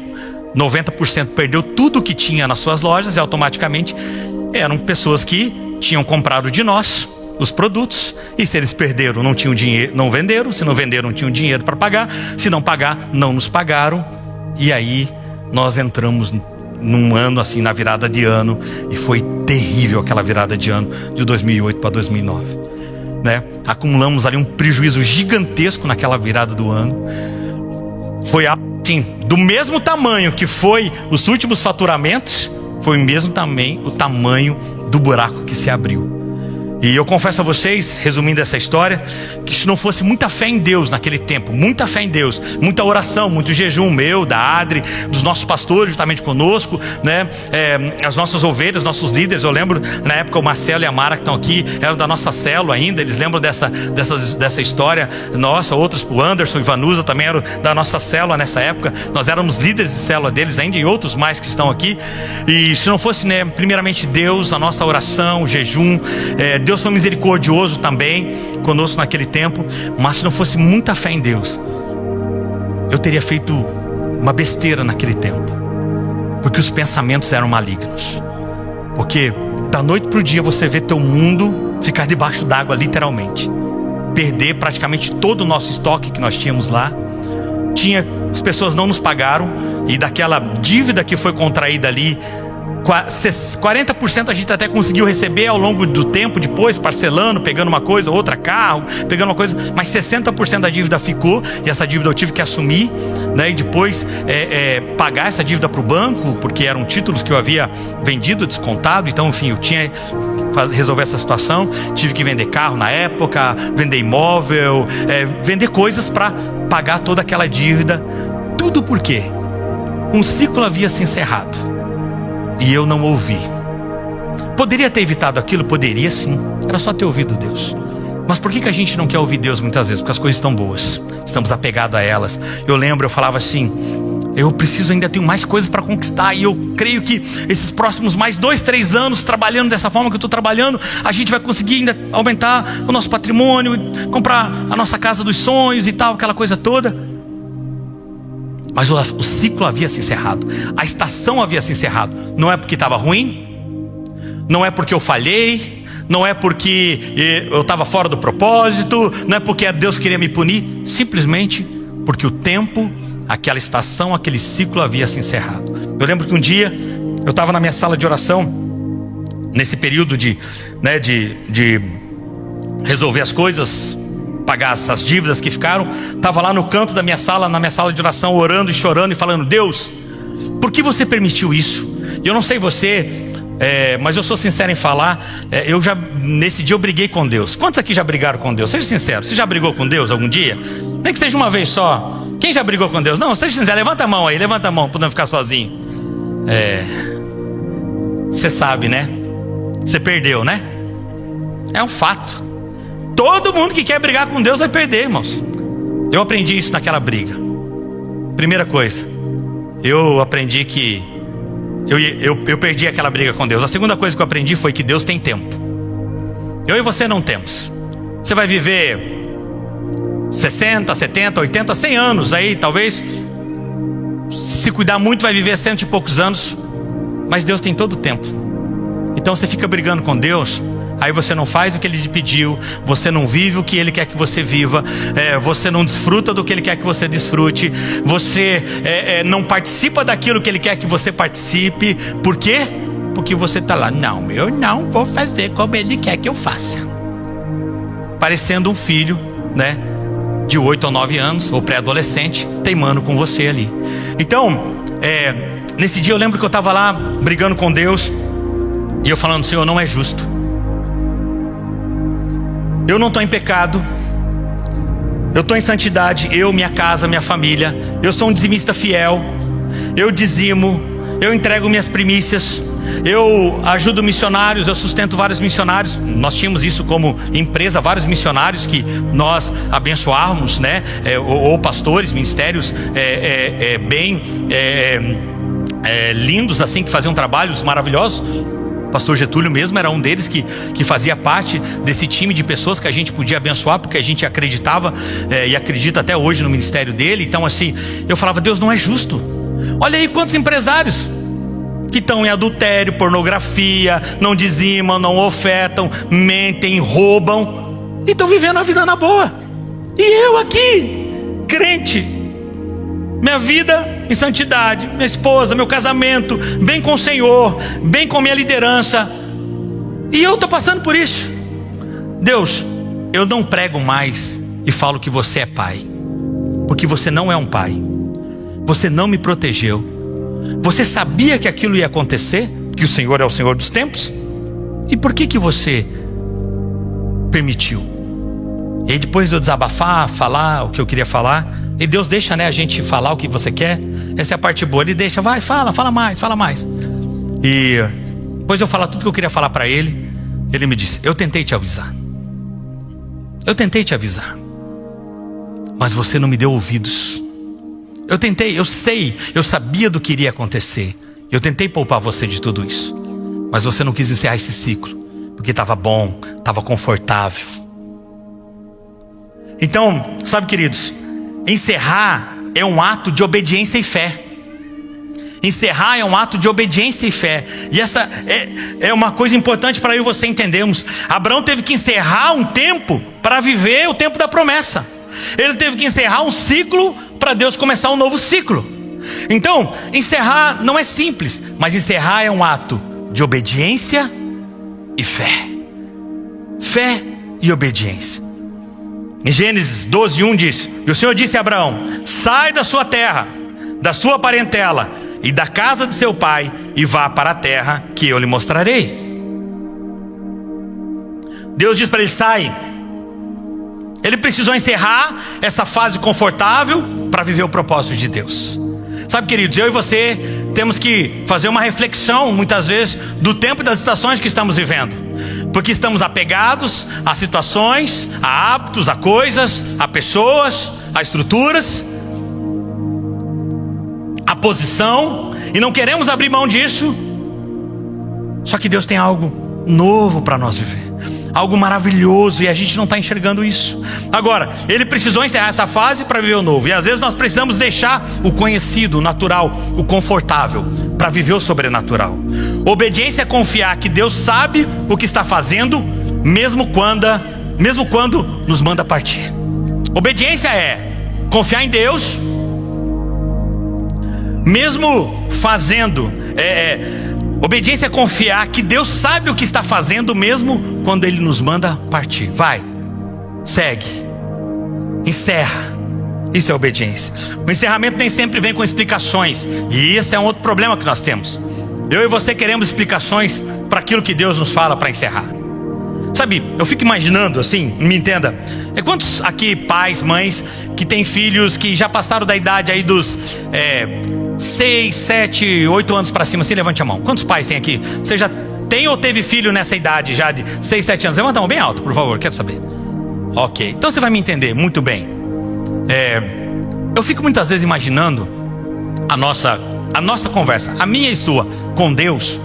90% perdeu tudo que tinha nas suas lojas, e automaticamente eram pessoas que tinham comprado de nós os produtos, e se eles perderam, não tinham dinheiro, não venderam. Se não venderam, não tinham dinheiro para pagar. Se não pagar, não nos pagaram. E aí nós entramos num ano assim, na virada de ano, e foi terrível aquela virada de ano de 2008 para 2009, né? Acumulamos ali um prejuízo gigantesco naquela virada do ano. Foi assim, do mesmo tamanho que foi os últimos faturamentos, foi o mesmo também o tamanho do buraco que se abriu. E eu confesso a vocês, resumindo essa história, que se não fosse muita fé em Deus naquele tempo, muita fé em Deus, muita oração, muito jejum meu, da Adri, dos nossos pastores juntamente conosco, né? As nossas ovelhas, nossos líderes. Eu lembro na época o Marcelo e a Mara que estão aqui, eram da nossa célula ainda, eles lembram dessa história nossa. Outros, o Anderson e Vanusa também eram da nossa célula nessa época. Nós éramos líderes de célula deles ainda, e outros mais que estão aqui. E se não fosse, né, primeiramente Deus, a nossa oração, o jejum, Deus foi misericordioso também conosco naquele tempo. Mas se não fosse muita fé em Deus, eu teria feito uma besteira naquele tempo, porque os pensamentos eram malignos. Porque da noite para o dia você vê teu mundo ficar debaixo d'água, literalmente. Perder praticamente todo o nosso estoque que nós tínhamos lá. As pessoas não nos pagaram, e daquela dívida que foi contraída ali, 40% a gente até conseguiu receber ao longo do tempo, depois parcelando, pegando uma coisa, outra carro, pegando uma coisa, mas 60% da dívida ficou, e essa dívida eu tive que assumir, né? E depois pagar essa dívida para o banco, porque eram títulos que eu havia vendido, descontado. Então, enfim, eu tinha que resolver essa situação. Tive que vender carro na época, vender imóvel, vender coisas para pagar toda aquela dívida. Tudo porque um ciclo havia se encerrado e eu não ouvi. Poderia ter evitado aquilo? Poderia sim, era só ter ouvido Deus. Mas por que a gente não quer ouvir Deus muitas vezes? Porque as coisas estão boas, estamos apegados a elas. Eu lembro, eu falava assim: eu preciso, ainda tenho mais coisas para conquistar. E eu creio que esses próximos mais 2-3 anos, trabalhando dessa forma que eu estou trabalhando, a gente vai conseguir ainda aumentar o nosso patrimônio, comprar a nossa casa dos sonhos e tal, aquela coisa toda. Mas o ciclo havia se encerrado, a estação havia se encerrado. Não é porque estava ruim, não é porque eu falhei, não é porque eu estava fora do propósito, não é porque Deus queria me punir. Simplesmente porque o tempo, aquela estação, aquele ciclo havia se encerrado. Eu lembro que um dia eu estava na minha sala de oração, nesse período de resolver as coisas, pagar essas dívidas que ficaram. Estava lá no canto da minha sala, na minha sala de oração, orando e chorando e falando: Deus, por que você permitiu isso? Eu não sei você, mas eu sou sincero em falar, nesse dia eu briguei com Deus. Quantos aqui já brigaram com Deus? Seja sincero, você já brigou com Deus algum dia? Nem que seja uma vez só. Quem já brigou com Deus? Não, seja sincero, levanta a mão aí, levanta a mão, para não ficar sozinho. Você sabe, né? Você perdeu, né? É um fato. Todo mundo que quer brigar com Deus vai perder, irmãos. Eu aprendi isso naquela briga. Primeira coisa, eu aprendi que eu perdi aquela briga com Deus. A segunda coisa que eu aprendi foi que Deus tem tempo. Eu e você não temos. Você vai viver 60, 70, 80, 100 anos aí, talvez. Se cuidar muito vai viver 100 e poucos anos. Mas Deus tem todo o tempo. Então você fica brigando com Deus, aí você não faz o que Ele te pediu, você não vive o que Ele quer que você viva, você não desfruta do que Ele quer que você desfrute, você não participa daquilo que Ele quer que você participe. Por quê? Porque você está lá: não, eu não vou fazer como Ele quer que eu faça. Parecendo um filho, né, de 8 ou 9 anos, ou pré-adolescente, teimando com você ali. Então, nesse dia eu lembro que eu estava lá brigando com Deus, e eu falando: Senhor, não é justo. Eu não estou em pecado, eu estou em santidade, eu, minha casa, minha família. Eu sou um dizimista fiel, eu dizimo, eu entrego minhas primícias, eu ajudo missionários, eu sustento vários missionários. Nós tínhamos isso como empresa, vários missionários que nós abençoávamos, né? Ou pastores, ministérios bem lindos assim, que faziam trabalhos maravilhosos. Pastor Getúlio mesmo era um deles que fazia parte desse time de pessoas que a gente podia abençoar, porque a gente acreditava e acredita até hoje no ministério dele. Então assim, eu falava: Deus, não é justo. Olha aí quantos empresários que estão em adultério, pornografia, não dizimam, não ofertam, mentem, roubam, e estão vivendo a vida na boa. E eu aqui, crente, minha vida em santidade, minha esposa, meu casamento, bem com o Senhor, bem com minha liderança. E eu estou passando por isso. Deus, eu não prego mais e falo que você é pai, porque você não é um pai. Você não me protegeu. Você sabia que aquilo ia acontecer, que o Senhor é o Senhor dos tempos? E por que você permitiu? E aí depois de eu desabafar, falar o que eu queria falar, e Deus deixa, né, a gente falar o que você quer. Essa é a parte boa, Ele deixa, vai, fala mais. E depois de eu falar tudo que eu queria falar para Ele, Ele me disse: eu tentei te avisar, mas você não me deu ouvidos. Eu tentei, eu sei, eu sabia do que iria acontecer. Eu tentei poupar você de tudo isso, mas você não quis encerrar esse ciclo, porque estava bom, estava confortável. Então, sabe, queridos, encerrar é um ato de obediência e fé. Encerrar é um ato de obediência e fé. E essa é uma coisa importante para eu e você entendermos. Abraão teve que encerrar um tempo para viver o tempo da promessa. Ele teve que encerrar um ciclo para Deus começar um novo ciclo. Então, encerrar não é simples, mas encerrar é um ato de obediência e fé. Fé e obediência. Em Gênesis 12:1 diz: e o Senhor disse a Abraão: sai da sua terra, da sua parentela e da casa de seu pai, e vá para a terra que eu lhe mostrarei. Deus diz para ele: sai. Ele precisou encerrar essa fase confortável para viver o propósito de Deus. Sabe, queridos, eu e você temos que fazer uma reflexão muitas vezes do tempo e das estações que estamos vivendo, porque estamos apegados a situações, a hábitos, a coisas, a pessoas, a estruturas, a posição, e não queremos abrir mão disso. Só que Deus tem algo novo para nós viver, algo maravilhoso, e a gente não está enxergando isso. Agora, Ele precisou encerrar essa fase para viver o novo. E às vezes nós precisamos deixar o conhecido, o natural, o confortável, para viver o sobrenatural. Obediência é confiar que Deus sabe o que está fazendo, mesmo quando nos manda partir. Obediência é confiar em Deus, mesmo fazendo. Obediência é confiar que Deus sabe o que está fazendo, mesmo quando Ele nos manda partir. Vai, segue, encerra. Isso é obediência. O encerramento nem sempre vem com explicações, e esse é um outro problema que nós temos. Eu e você queremos explicações para aquilo que Deus nos fala para encerrar. Sabe, eu fico imaginando assim, me entenda, quantos aqui pais, mães que têm filhos que já passaram da idade aí dos 6, 7, 8 anos para cima? Assim, levante a mão. Quantos pais tem aqui? Você já tem ou teve filho nessa idade já de 6, 7 anos? Levanta a mão bem alto, por favor, quero saber. Ok, então você vai me entender muito bem. Eu fico muitas vezes imaginando a nossa conversa, a minha e sua, com Deus,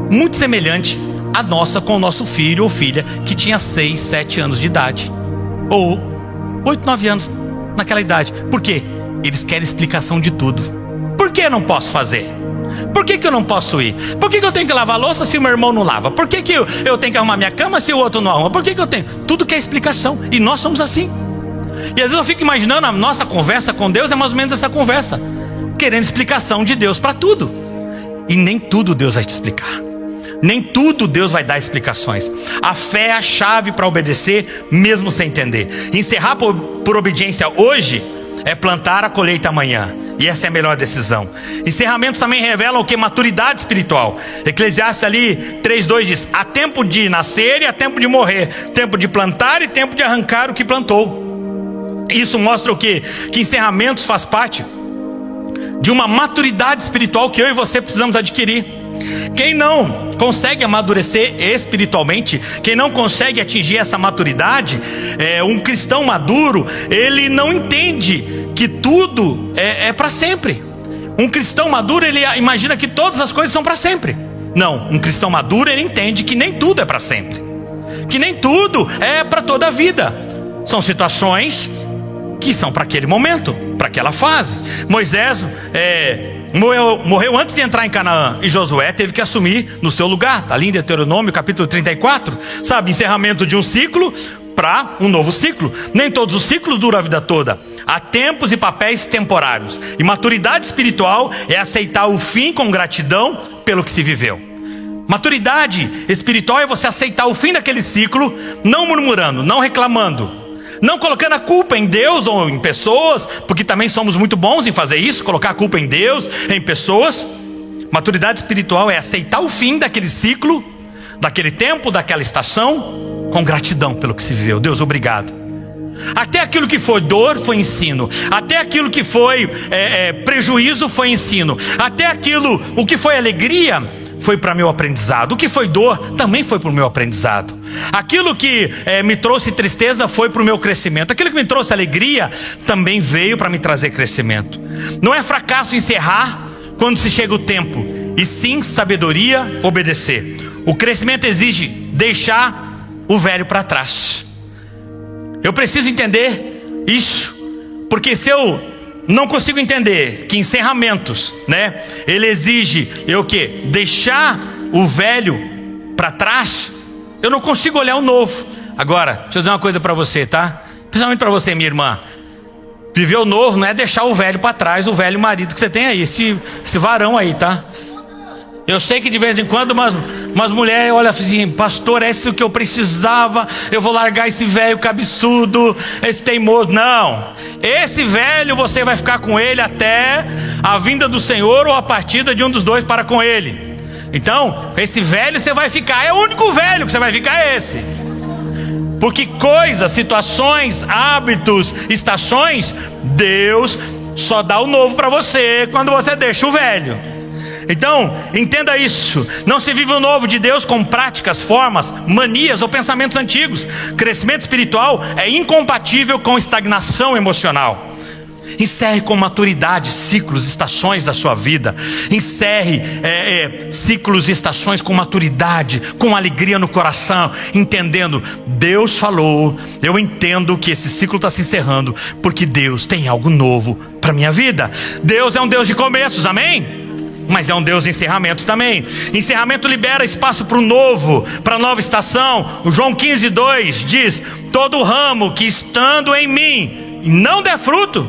muito semelhante à nossa com o nosso filho ou filha que tinha 6, 7 anos de idade, ou 8, 9 anos naquela idade. Por quê? Eles querem explicação de tudo. Por que eu não posso fazer? Por que eu não posso ir? Por que eu tenho que lavar a louça se o meu irmão não lava? Por que eu tenho que arrumar minha cama se o outro não arruma? Por que eu tenho? Tudo quer explicação, e nós somos assim. E às vezes eu fico imaginando a nossa conversa com Deus é mais ou menos essa conversa, querendo explicação de Deus para tudo. E nem tudo Deus vai te explicar, nem tudo Deus vai dar explicações. A fé é a chave para obedecer, mesmo sem entender. Encerrar por obediência hoje é plantar a colheita amanhã, e essa é a melhor decisão. Encerramentos também revelam o que? Maturidade espiritual. Eclesiastes ali 3:2 diz: há tempo de nascer e há tempo de morrer, tempo de plantar e tempo de arrancar o que plantou. Isso mostra o quê? Que encerramentos faz parte de uma maturidade espiritual que eu e você precisamos adquirir. Quem não consegue amadurecer espiritualmente, quem não consegue atingir essa maturidade, um cristão maduro, ele não entende que tudo é para sempre. Um cristão maduro, ele imagina que todas as coisas são para sempre. Não, um cristão maduro, ele entende que nem tudo é para sempre, que nem tudo é para toda a vida. São situações que são para aquele momento, para aquela fase. Moisés morreu antes de entrar em Canaã, e Josué teve que assumir no seu lugar. Está ali em Deuteronômio capítulo 34. Sabe, encerramento de um ciclo para um novo ciclo. Nem todos os ciclos duram a vida toda. Há tempos e papéis temporários. E maturidade espiritual é aceitar o fim com gratidão pelo que se viveu. Maturidade espiritual é você aceitar o fim daquele ciclo, não murmurando, não reclamando, não colocando a culpa em Deus ou em pessoas, porque também somos muito bons em fazer isso, colocar a culpa em Deus, em pessoas. Maturidade espiritual é aceitar o fim daquele ciclo, daquele tempo, daquela estação, com gratidão pelo que se viveu. Deus, obrigado. Até aquilo que foi dor foi ensino. Até aquilo que foi prejuízo foi ensino. Até aquilo, o que foi alegria, foi para meu aprendizado. O que foi dor também foi para o meu aprendizado. Aquilo que me trouxe tristeza foi para o meu crescimento. Aquilo que me trouxe alegria também veio para me trazer crescimento. Não é fracasso encerrar quando se chega o tempo, e sim sabedoria obedecer. O crescimento exige deixar o velho para trás. Eu preciso entender isso, porque se eu não consigo entender que encerramentos, ele exige eu deixar o velho para trás, eu não consigo olhar o novo. Agora, deixa eu dizer uma coisa para você, tá? Principalmente para você, minha irmã. Viver o novo não é deixar o velho para trás, o velho marido que você tem aí, esse varão aí, tá? Eu sei que de vez em quando umas mulheres olham assim: pastor, é isso que eu precisava, eu vou largar esse velho cabeçudo, esse teimoso. Não, esse velho você vai ficar com ele até a vinda do Senhor ou a partida de um dos dois para com ele. Então, esse velho você vai ficar, é o único velho que você vai ficar, é esse. Porque coisas, situações, hábitos, estações, Deus só dá o novo para você quando você deixa o velho. Então, entenda isso. Não se vive o novo de Deus com práticas, formas, manias ou pensamentos antigos. Crescimento espiritual é incompatível com estagnação emocional. Encerre com maturidade ciclos, estações da sua vida. Encerre ciclos e estações com maturidade, com alegria no coração, entendendo: Deus falou, eu entendo que esse ciclo está se encerrando, porque Deus tem algo novo para a minha vida. Deus é um Deus de começos, amém? Mas é um Deus de encerramentos também. Encerramento libera espaço para o novo, para a nova estação. O João 15:2 diz: todo ramo que estando em mim não der fruto,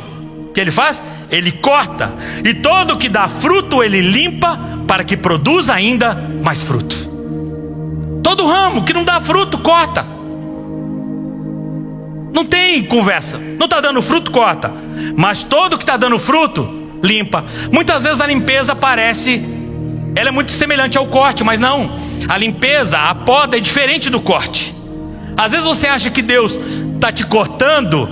o que ele faz? Ele corta. E todo que dá fruto ele limpa, para que produza ainda mais fruto. Todo ramo que não dá fruto, corta. Não tem conversa. Não está dando fruto, corta. Mas todo que está dando fruto, limpa. Muitas vezes a limpeza parece, ela é muito semelhante ao corte, mas não. A limpeza, a poda é diferente do corte. Às vezes você acha que Deus está te cortando,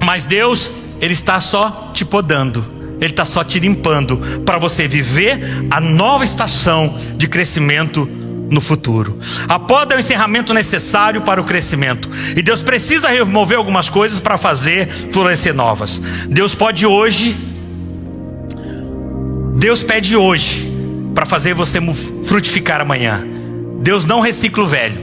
mas Deus, Ele está só te podando. Ele está só te limpando, para você viver a nova estação de crescimento no futuro. A poda é o encerramento necessário para o crescimento. E Deus precisa remover algumas coisas para fazer florescer novas. Deus pede hoje para fazer você frutificar amanhã. Deus não recicla o velho,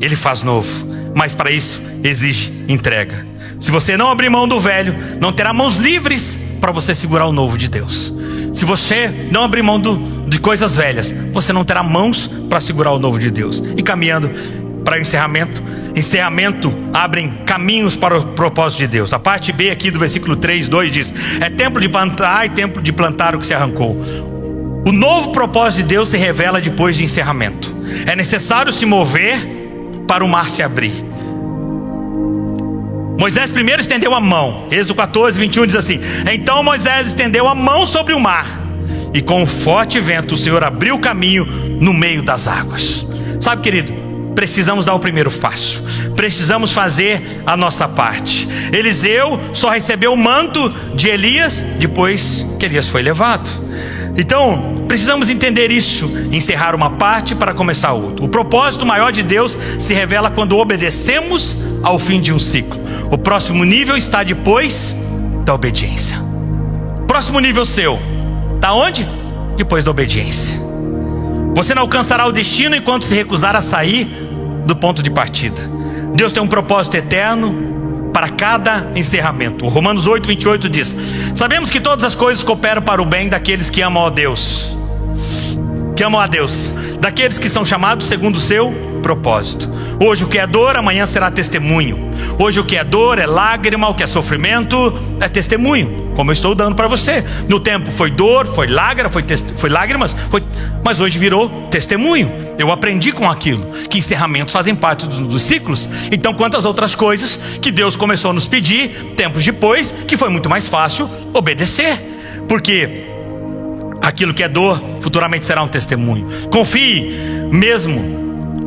Ele faz novo. Mas para isso exige entrega. Se você não abrir mão do velho, não terá mãos livres para você segurar o novo de Deus. Se você não abrir mão de coisas velhas, você não terá mãos para segurar o novo de Deus. E caminhando para o encerramento abrem caminhos para o propósito de Deus. A parte B aqui do versículo 3:2 diz: é tempo de plantar e tempo de plantar o que se arrancou. O novo propósito de Deus se revela depois de encerramento. É necessário se mover para o mar se abrir. Moisés primeiro estendeu a mão. Êxodo 14:21 diz assim: então Moisés estendeu a mão sobre o mar, e com um forte vento o Senhor abriu o caminho no meio das águas. Sabe, querido, precisamos dar o primeiro passo. Precisamos fazer a nossa parte. Eliseu só recebeu o manto de Elias depois que Elias foi levado. Então, precisamos entender isso, encerrar uma parte para começar outra. O propósito maior de Deus se revela quando obedecemos ao fim de um ciclo. O próximo nível está depois da obediência. Próximo nível seu está onde? Depois da obediência. Você não alcançará o destino enquanto se recusar a sair do ponto de partida. Deus tem um propósito eterno para cada encerramento. O Romanos 8:28 diz: sabemos que todas as coisas cooperam para o bem daqueles que amam a Deus, que amam a Deus, daqueles que são chamados segundo o seu propósito. Hoje o que é dor, amanhã será testemunho. Hoje o que é dor é lágrima, o que é sofrimento é testemunho, como eu estou dando para você. No tempo foi dor, foi lágrima, foi lágrimas, mas hoje virou testemunho. Eu aprendi com aquilo, que encerramentos fazem parte dos ciclos. Então quantas outras coisas que Deus começou a nos pedir tempos depois, que foi muito mais fácil obedecer, porque aquilo que é dor futuramente será um testemunho. Confie mesmo.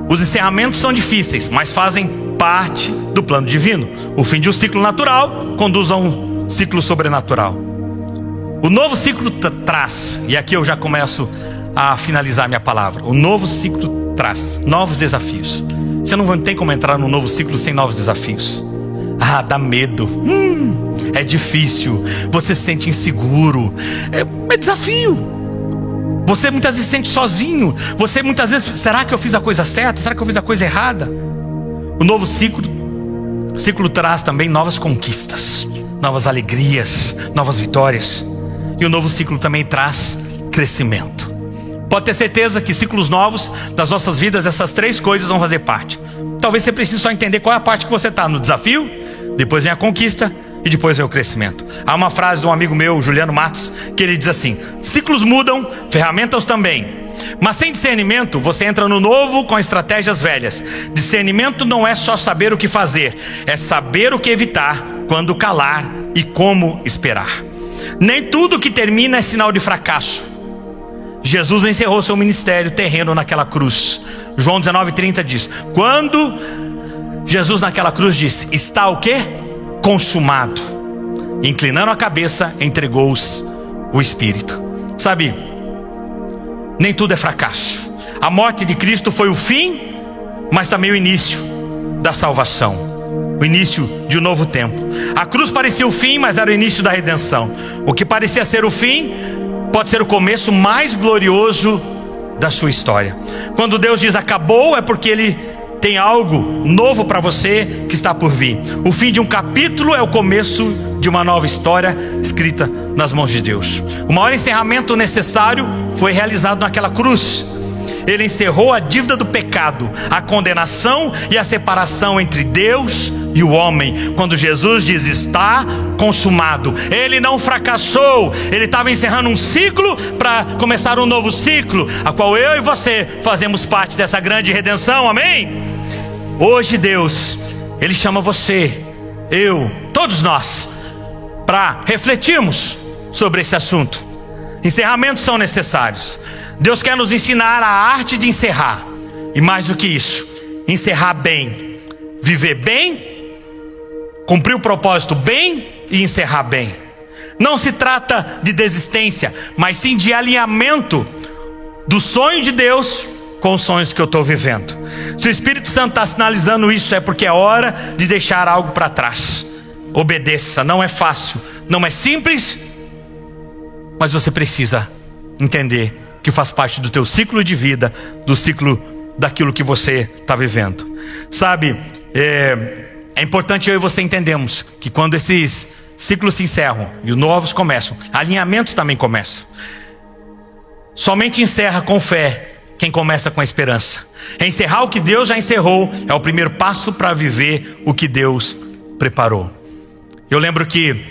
Os encerramentos são difíceis, mas fazem parte do plano divino. O fim de um ciclo natural conduz a um ciclo sobrenatural. O novo ciclo traz, e aqui eu já começo a finalizar minha palavra. O novo ciclo traz novos desafios. Você não tem como entrar num novo ciclo sem novos desafios. Dá medo. É difícil. Você se sente inseguro. É desafio. Você muitas vezes se sente sozinho. Você muitas vezes, será que eu fiz a coisa certa? Será que eu fiz a coisa errada? O novo ciclo traz também novas conquistas, novas alegrias, novas vitórias. E o novo ciclo também traz crescimento. Pode ter certeza que ciclos novos das nossas vidas, essas três coisas vão fazer parte. Talvez você precise só entender qual é a parte que você está no desafio, depois vem a conquista e depois vem o crescimento. Há uma frase de um amigo meu, Juliano Matos, que ele diz assim: ciclos mudam, ferramentas também. Mas sem discernimento, você entra no novo com estratégias velhas. Discernimento não é só saber o que fazer, é saber o que evitar, quando calar e como esperar. Nem tudo que termina é sinal de fracasso. Jesus encerrou seu ministério terreno naquela cruz. João 19:30 diz: quando Jesus naquela cruz disse: está o quê? Consumado. Inclinando a cabeça, entregou-os o Espírito. Sabe, nem tudo é fracasso. A morte de Cristo foi o fim, mas também o início da salvação, o início de um novo tempo. A cruz parecia o fim, mas era o início da redenção. O que parecia ser o fim pode ser o começo mais glorioso da sua história. Quando Deus diz acabou, é porque Ele tem algo novo para você que está por vir. O fim de um capítulo é o começo de uma nova história escrita nas mãos de Deus. O maior encerramento necessário foi realizado naquela cruz. Ele encerrou a dívida do pecado, a condenação e a separação entre Deus e o homem. Quando Jesus diz está consumado, Ele não fracassou. Ele estava encerrando um ciclo para começar um novo ciclo, a qual eu e você fazemos parte dessa grande redenção, amém? Hoje Deus, Ele chama você, eu, todos nós, para refletirmos sobre esse assunto. Encerramentos são necessários. Deus quer nos ensinar a arte de encerrar. E mais do que isso, encerrar bem, viver bem, cumprir o propósito bem e encerrar bem. Não se trata de desistência, mas sim de alinhamento do sonho de Deus com os sonhos que eu estou vivendo. Se o Espírito Santo está sinalizando isso, é porque é hora de deixar algo para trás. Obedeça, não é fácil, não é simples, mas você precisa entender que faz parte do teu ciclo de vida, do ciclo daquilo que você está vivendo. Sabe, é importante eu e você entendemos que quando esses ciclos se encerram e os novos começam, alinhamentos também começam. Somente encerra com fé quem começa com a esperança. Encerrar o que Deus já encerrou é o primeiro passo para viver o que Deus preparou. Eu lembro que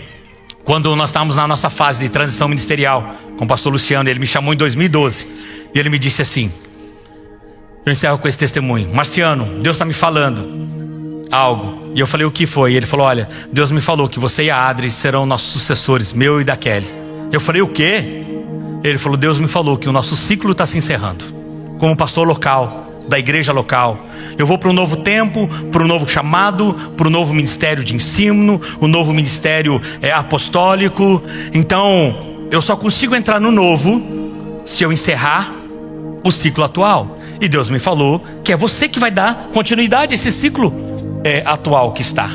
quando nós estávamos na nossa fase de transição ministerial com o pastor Luciano, ele me chamou em 2012 e ele me disse assim, eu encerro com esse testemunho: Marciano, Deus está me falando algo. E eu falei: o que foi? E ele falou: olha, Deus me falou que você e a Adri serão nossos sucessores, meu e da Kelly. Eu falei: o quê? Ele falou: Deus me falou que o nosso ciclo está se encerrando como pastor local, da igreja local. Eu vou para um novo tempo, para um novo chamado, para um novo ministério de ensino, um novo ministério apostólico. Então eu só consigo entrar no novo se eu encerrar o ciclo atual. E Deus me falou que é você que vai dar continuidade a esse ciclo atual que está.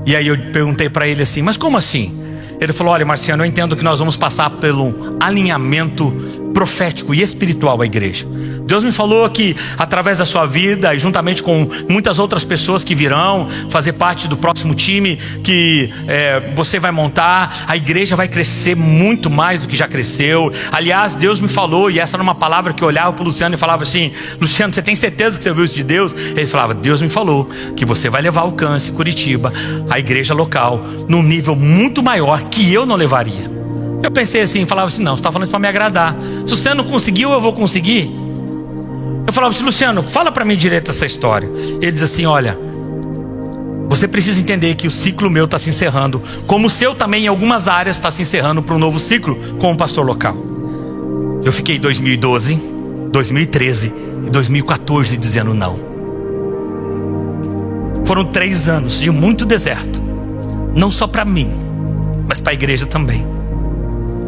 E aí eu perguntei para ele assim: mas como assim? Ele falou: olha, Marciano, eu entendo que nós vamos passar pelo alinhamento profético e espiritual à igreja. Deus me falou que através da sua vida e juntamente com muitas outras pessoas que virão fazer parte do próximo time que você vai montar, a igreja vai crescer muito mais do que já cresceu. Aliás, Deus me falou, e essa era uma palavra que eu olhava para o Luciano e falava assim: Luciano, você tem certeza que você ouviu isso de Deus? Ele falava: Deus me falou que você vai levar Alcance, Curitiba, a igreja local, num nível muito maior que eu não levaria. Eu pensei assim, falava assim: não, você está falando isso para me agradar. Se você não conseguiu, eu vou conseguir. Eu falava assim: Luciano, fala para mim direito essa história. Ele diz assim: olha, você precisa entender que o ciclo meu está se encerrando, como o seu também em algumas áreas está se encerrando para um novo ciclo como pastor local. Eu fiquei 2012, 2013 e 2014 dizendo não. Foram 3 anos de muito deserto, não só para mim, mas para a igreja também.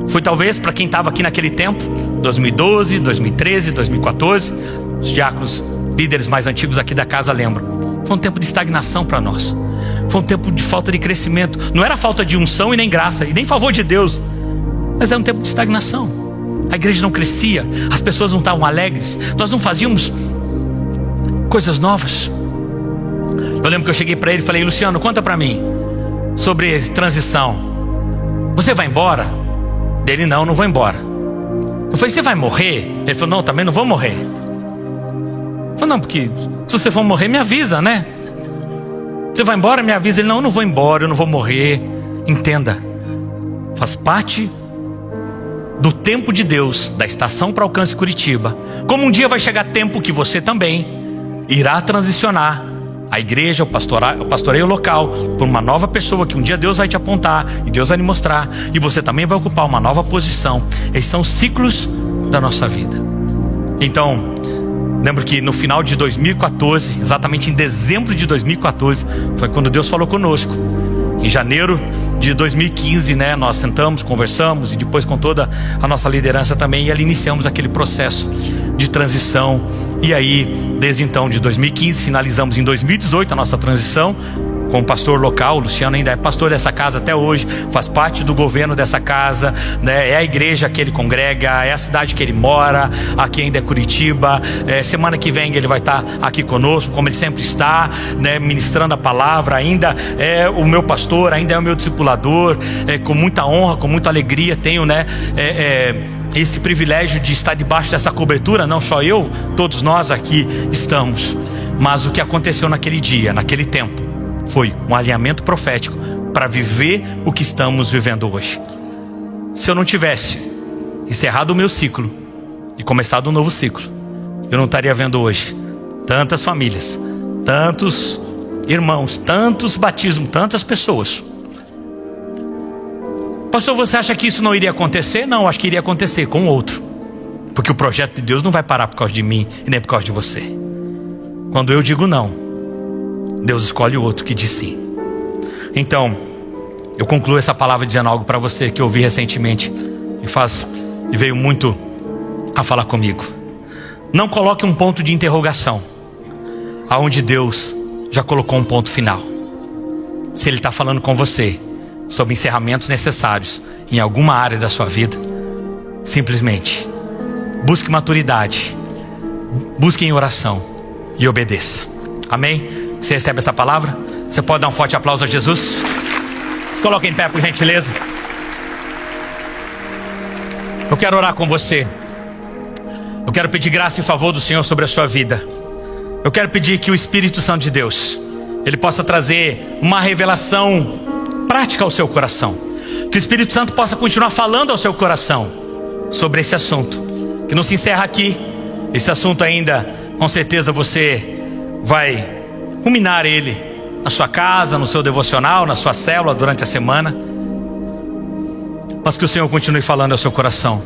Foi talvez para quem estava aqui naquele tempo, 2012, 2013, 2014, os diáconos, líderes mais antigos aqui da casa lembram. Foi um tempo de estagnação para nós. Foi um tempo de falta de crescimento. Não era falta de unção e nem graça, e nem favor de Deus, mas era um tempo de estagnação. A igreja não crescia, as pessoas não estavam alegres, nós não fazíamos coisas novas. Eu lembro que eu cheguei para ele e falei: Luciano, conta para mim sobre transição. Você vai embora? Dele: não vou embora. Eu falei: você vai morrer? Ele falou: não, também não vou morrer. Eu falei: não, porque se você for morrer, me avisa, né? Você vai embora, me avisa. Ele: não vou embora, eu não vou morrer. Entenda, faz parte do tempo de Deus, da estação para Alcance Curitiba. Como um dia vai chegar tempo que você também irá transicionar a igreja, o pastoreio local, por uma nova pessoa que um dia Deus vai te apontar e Deus vai lhe mostrar, e você também vai ocupar uma nova posição. Esses são os ciclos da nossa vida. Então, lembro que no final de 2014, exatamente em dezembro de 2014, foi quando Deus falou conosco. Em janeiro de 2015, nós sentamos, conversamos, e depois com toda a nossa liderança também, e ali iniciamos aquele processo de transição. E aí, desde então, de 2015, finalizamos em 2018 a nossa transição com o pastor local. O Luciano ainda é pastor dessa casa até hoje, faz parte do governo dessa casa, é a igreja que ele congrega, é a cidade que ele mora, aqui ainda é Curitiba. Semana que vem ele vai estar aqui conosco, como ele sempre está, ministrando a palavra. Ainda é o meu pastor, ainda é o meu discipulador, com muita honra, com muita alegria tenho esse privilégio de estar debaixo dessa cobertura. Não só eu, todos nós aqui estamos. Mas o que aconteceu naquele dia, naquele tempo, foi um alinhamento profético para viver o que estamos vivendo hoje. Se eu não tivesse encerrado o meu ciclo e começado um novo ciclo, eu não estaria vendo hoje tantas famílias, tantos irmãos, tantos batismos, tantas pessoas. Pastor, você acha que isso não iria acontecer? Não, acho que iria acontecer com outro, porque o projeto de Deus não vai parar por causa de mim e nem por causa de você. Quando eu digo não, Deus escolhe o outro que diz sim. Então, eu concluo essa palavra dizendo algo para você que eu ouvi recentemente e veio muito a falar comigo. Não coloque um ponto de interrogação aonde Deus já colocou um ponto final. Se Ele está falando com você sobre encerramentos necessários em alguma área da sua vida, simplesmente busque maturidade, busque em oração e obedeça. Amém? Você recebe essa palavra? Você pode dar um forte aplauso a Jesus? Se coloque em pé, por gentileza. Eu quero orar com você. Eu quero pedir graça e favor do Senhor sobre a sua vida. Eu quero pedir que o Espírito Santo de Deus, Ele possa trazer uma revelação prática ao seu coração. Que o Espírito Santo possa continuar falando ao seu coração sobre esse assunto, que não se encerra aqui. Esse assunto ainda, com certeza você vai ruminar ele na sua casa, no seu devocional, na sua célula durante a semana. Mas que o Senhor continue falando ao seu coração.